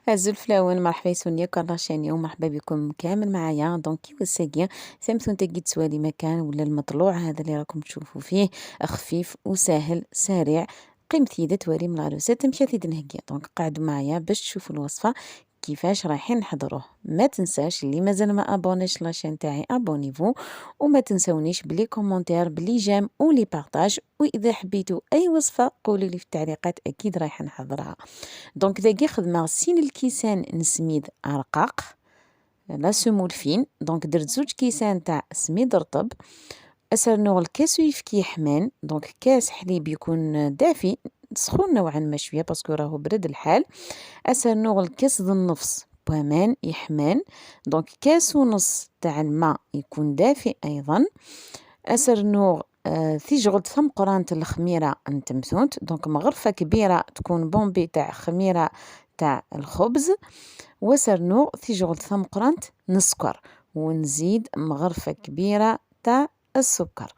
الفلاون مرحبا يسونيا كراشاني ومرحبا بكم كامل معايا. دونك كيما ساقيا ثمثون تاكيد سوالي مكان ولا المطلوع هذا اللي راكم تشوفوا فيه خفيف وسهل سريع. قيمتي توالي من العروسات تمشي نهكيا. دونك قعدوا معايا باش تشوفوا الوصفه كيفاش رايحين نحضروه. ما تنساش اللي مازال ما ابونيش لاشين تاعي ابونيفو، وما تنسونيش بلي كومونتير بلي جيم ولي بارطاج، واذا حبيتوا اي وصفه قولوا لي في التعليقات اكيد رايحه نحضرها. دونك داكي خدمة سين الكيسان نسميد رقاق لا سمول فين. دونك درت 2 كيسان تاع سميد رطب. اسرنوغ الكاس ويفكي حمان. دونك كاس حليب يكون دافي سخون نوعا ما شويه باسكو راهو برد الحال. اسرنوغ الكاس ذو النفس بوامان يحمان. دونك كاس ونص تاع الماء يكون دافي ايضا. اسرنوغ ثيجغد ثم قرانة الخميرة نتمثونت. دونك مغرفة كبيرة تكون بومبي تاع خميرة تاع الخبز. وسرنوغ ثيجغد ثم قرانت نسكر، ونزيد مغرفة كبيرة تاع السكر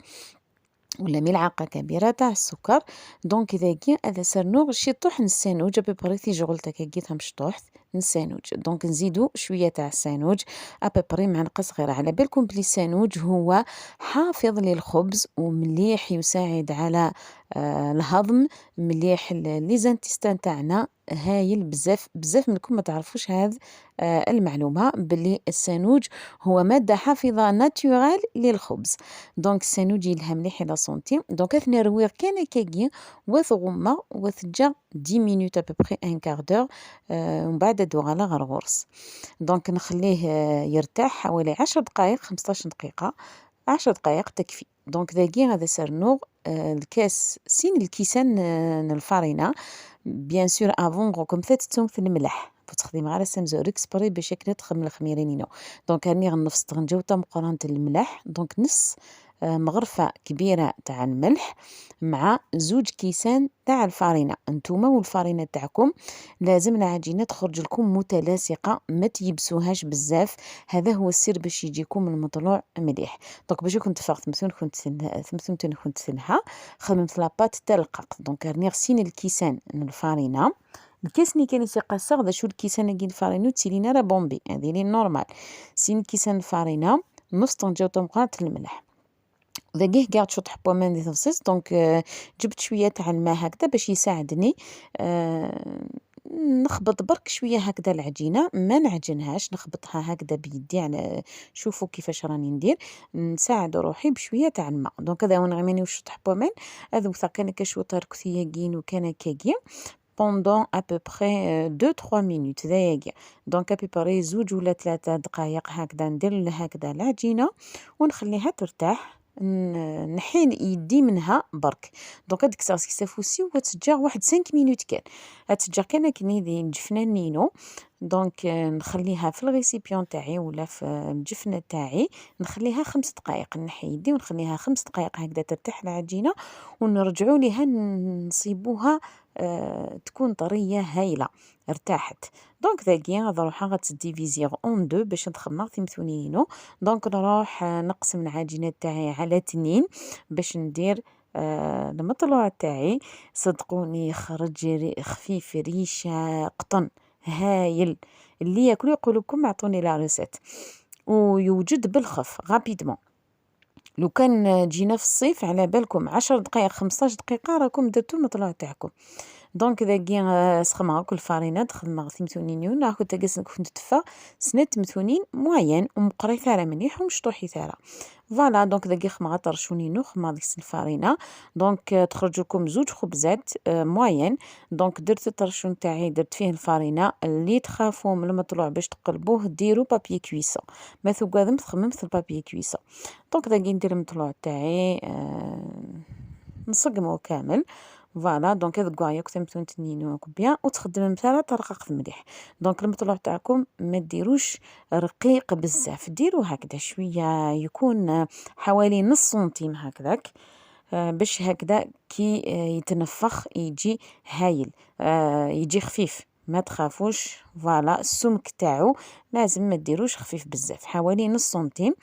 ولا ملعقة كبيرة تاع السكر. دونك إذا كي هذا سرنوغ شي طحن السانوج أبيبري ثيجغل تكاكيتها مش طحت السانوج. دونك نزيدو شوية تاع السانوج أبيبري معلقة صغيرة. على بالكم بلي السانوج هو حافظ للخبز ومليح يساعد على الهضم، مليح لي زانتيستان تاعنا هايل بزاف. بزاف منكم ما تعرفوش هذا المعلومة بلي السانوج هو مادة حافظة ناتورال للخبز. دونك السانوج يلها مليح الى سنتيم. دونك اثني رويغ كان كاكي وثغمة وثجا 10 مينوت ابوبخي ان كار دور. ومن بعد دوغ على غرغرس. دونك نخليه يرتاح حوالي 10 دقائق 15 دقيقة. 10 دقائق تكفي. دونك ذاكي هذا سرنوغ الكاس سين الكيسان الفارينة بيان سور افون راكم تتسمث الملح تخدم على سمزورك سبري باش ياك تخمم الخميرينينو. دونك راني غنفس تغنجاو تا مقارنة الملح. دونك نص مغرفة كبيرة تاع الملح مع 2 كيسان تاع الفارينة. نتوما والفارينة تاعكم لازم العجينة تخرج لكم متلاصقة ما تيبسوهاش بزاف. هذا هو السر باش يجيكم المطلوع مليح. دونك باش كنت فاغ ثمثون كنت سنها خدمت لاباط تاع القاق. دونك راني غسين الكيسان الفارينة. الكاس اللي كان يقصر ذا شو الكيسان كي الفارينو تسيلينا راه بومبي هذه لي نورمال. سين كيسان الفارينة نص طنجة طمقات الملح. ذاكيه قاعد شطح بومان دي تفصيص. دونك جبت شويه تاع الماء هكذا باش يساعدني نخبط برك شويه هكذا العجينه ما نعجنهاش نخبطها هكذا بيدي. على شوفوا كيفاش راني ندير نساعد روحي بشويه تاع الماء. دونك هذا وانا غيماني وشطح بومان هذا وثا كان كشوطر كثياكين وكان كاكي pendant à peu près 2-3 minutes ذايقة. دونك أبيبري 2 ولا 3 دقائق هكذا ندير هكذا العجينة ونخليها ترتاح. نحين يدي منها برك. دونك هاديك الساعة سافوسي وتسجع واحد 5 مينوت كان تسجع كان كني دي الجفنة نينو. دونك نخليها في الريسيبيون تاعي ولا في الجفنة تاعي نخليها 5 دقائق. نحي يدي ونخليها 5 دقائق هكذا ترتاح العجينة ونرجعوا ليها نصيبوها تكون طرية هايلة ارتاحت. دونك ذاكي نروح غتديفيزيغ اون دو باش نتخمر ثمثونينو. دونك نروح نقسم العجينة تاعي على 2 باش ندير المطلوع تاعي. صدقوني يخرج خفيف ريشة قطن هايل. اللي ياكلوا يقولوا لكم اعطوني لا ريسيت ويوجد بالخف غابيدمون. لو كان جينا في الصيف على بالكم 10 دقائق 15 دقيقة راكم درتو المطلوع تاعكم. دونك ذاكي سخمها كل فارينة تخدم ثمثونين ناخد تقسن كنت تفا سنة ثمثونين موين ومقري ثارة مليح ومشطوحي ثارة. فوالا دونك ذاكي خما طرشونينو خما ديك الفارينة. دونك تخرج لكم 2 خبزات موين. دونك درت الطرشون تاعي درت فيه الفارينة. اللي تخافوا من المطلوع باش تقلبوه ديروا بابي كويسون ما ثقادم تخممت البابي كويسون. دونك ذاكي ندير المطلوع تاعي نصقمو كامل. فوالا دونك هذا كواعيا ثمثون تنينو بيان وتخدم مثلا ترقق مليح. دونك المطلوع تاعكم ما ديروش رقيق بزاف ديروا هكذا شويه يكون حوالي نص سنتيم هكذاك باش هكذا كي يتنفخ يجي هايل. يجي خفيف ما تخافوش. فوالا السمك تاعو لازم ما ديروش خفيف بزاف حوالي نص سنتيم.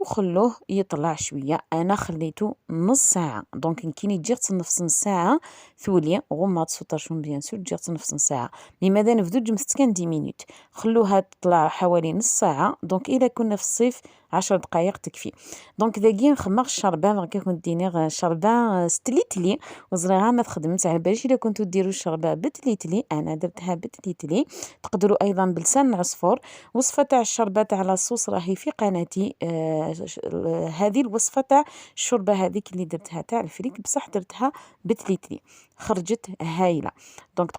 وخلوه يطلع شويه. انا خليته نص ساعه، دونك كي تجي تنفس نص ساعه ثولي غماض سوطاشون بيان سور تجي تنفس نص ساعه، مي ماذا نفدو جمست كان 10 مينوت. خلوها تطلع حوالي نص ساعه، دونك الا كنا في الصيف 10 دقائق تكفي. دونك داكيا نخمغ الشربه هكا كنت ديني الشربه ستليتلي وزريغا ما تخدمت على باليش الا كنتو ديروا الشربه بتليتلي، انا درتها بتليتلي. تقدروا ايضا بلسان العصفور. وصفه تاع الشربه تاع لاصوص راهي في قناتي. هذه الوصفه تاع الشوربه هذيك اللي درتها تاع الفريك بصح درتها بتليتلي، خرجت هايله. دونك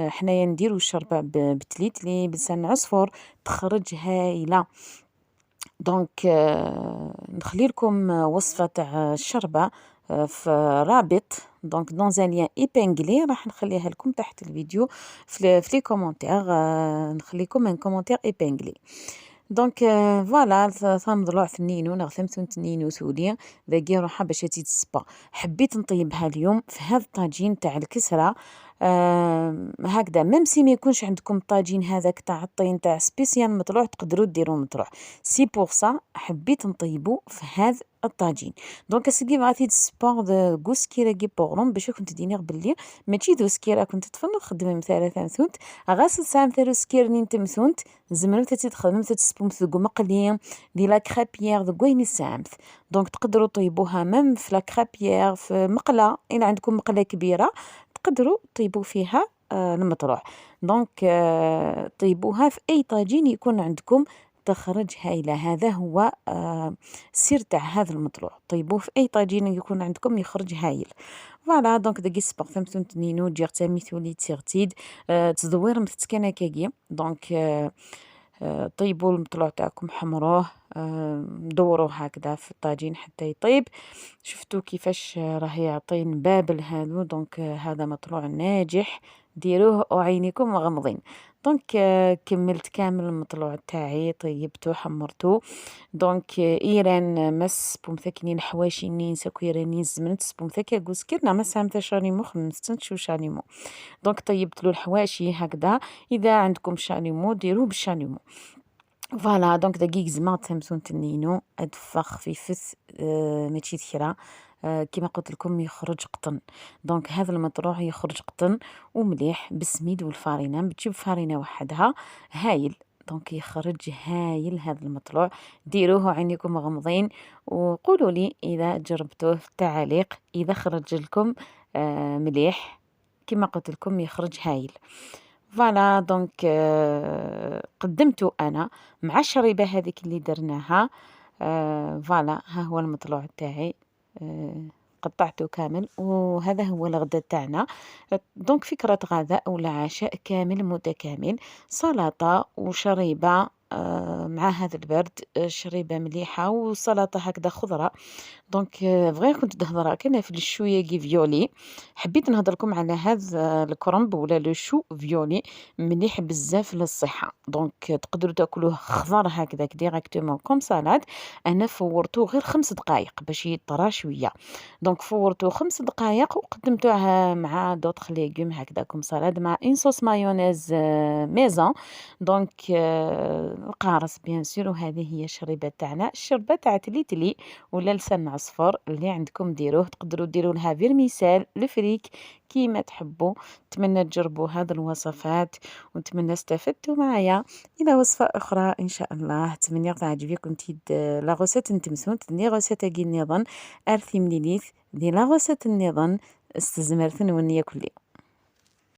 حنايا نديروا الشوربه بتليتلي بلسان العصفور تخرج هايله. دونك نخلي لكم وصفه تاع الشوربه في رابط، دونك دون ان لين ايبانغلي راح نخليها لكم تحت الفيديو في لي كومونتير. نخليكم ان كومونتير ايبانغلي. دونك فوالا ثنضلوع ثنينو نغثمثو تنينو ثولي ذاكي روحها باش تزيد الصبا. حبيت نطيبها اليوم في هذا الطاجين تاع الكسرة. هكذا ميم سي ما يكونش عندكم طاجين هذاك تاع الطين تاع سبيسيال مطروح تقدروا ديروا مطروح. سي بور سا حبيت نطيبو في هذا الطاجين. دونك اسكي غادي سبور دو غوسكيرا كي بوغروم باش كنت دينيغ باللي ماشي دو سكيرا كنت تفنن خدم مثلا مثونت غاس سام ثرو سكيرني نتمثونت زمرت تخدم تسبوم ثقو مقلي دي لا كرابيير ذو كويني سامث. دونك تقدروا طيبوها ميم في لا كرابيير في مقله، إلا عندكم مقله كبيره تقدروا طيبوا فيها المطروح. دونك طيبوها في اي طاجين يكون عندكم تخرج هايله. هذا هو السر تاع هذا المطروح، طيبوه في اي طاجين يكون عندكم يخرج هايل. فوالا دونك داكي سباغ ثمثون تنينو جيغ تامي ثولي تسيغتيد تزوير متتكنا كاكي. دونك طيبوا المطلوع تاعكم حمروه، دوروه هكذا في الطاجين حتى يطيب. شفتوا كيفاش راه يعطي بابل هذو. دونك هذا مطلوع ناجح، ديروه وعينيكم مغمضين. دونك كملت كامل المطلوع تاعي طيبته حمرته. دونك ايران مس بومثاكنين حواشي نين سكويرانين زمنت بومثاكا كوسكيرنا ما سامتا شانيمو خمستن شو شانيمو. دونك طيبت له الحواشي هكذا. اذا عندكم شانيمو ديروه بالشانيمو. فوالا دونك دقيق زما تمسون تنينو ادفخ في فث ماشي ذكرى. كما قلت لكم يخرج قطن. دونك هذا المطروح يخرج قطن ومليح بالسميد والفارينه، بتجيب فارينه وحدها هايل. دونك يخرج هايل هذا المطلوع. ديروه عينيكم مغمضين وقولوا لي اذا جربتوه في التعاليق اذا خرج لكم مليح. كما قلت لكم يخرج هايل. فوالا دونك قدمته انا مع الشريبه هذيك اللي درناها. فوالا ها هو المطلوع تاعي. قطعته كامل وهذا هو الغداء تاعنا. دونك فكرة غداء ولا عشاء كامل متكامل، سلطة وشريبة مع هذا البرد، شريبة مليحة وسلطة هكذا خضرة. دونك فغي كنت نهضر كان في الشويه كي فيولي. حبيت نهضر لكم على هذا الكرنب ولا لو شو فيولي مليح بزاف للصحه. دونك تقدروا تاكلوه خضر هكذاك ديريكتومون كوم سالاد. انا فورته غير 5 دقائق باش يطرى شويه. دونك فورته 5 دقائق وقدمتوه مع دوطخ ليغوم هكذا كوم سالاد مع ان صوص مايونيز ميزون. دونك القارص بيان سور. وهذه هي الشريبه تاعنا، الشربه تاع تليتلي ولا لسان عصفر اللي عندكم ديروه. تقدروا ديروا لها فيرميسال الفريك كيما تحبوا. نتمنى تجربوا هذه الوصفات ونتمنى استفدتوا معايا. الى وصفه اخرى ان شاء الله. نتمنى تعجبكم تيد لا غوسيت نتمسون تدني غوسيت كي النظام ارثي مليليث دي لا غوسيت النظام استزمرتن ونيا كلي.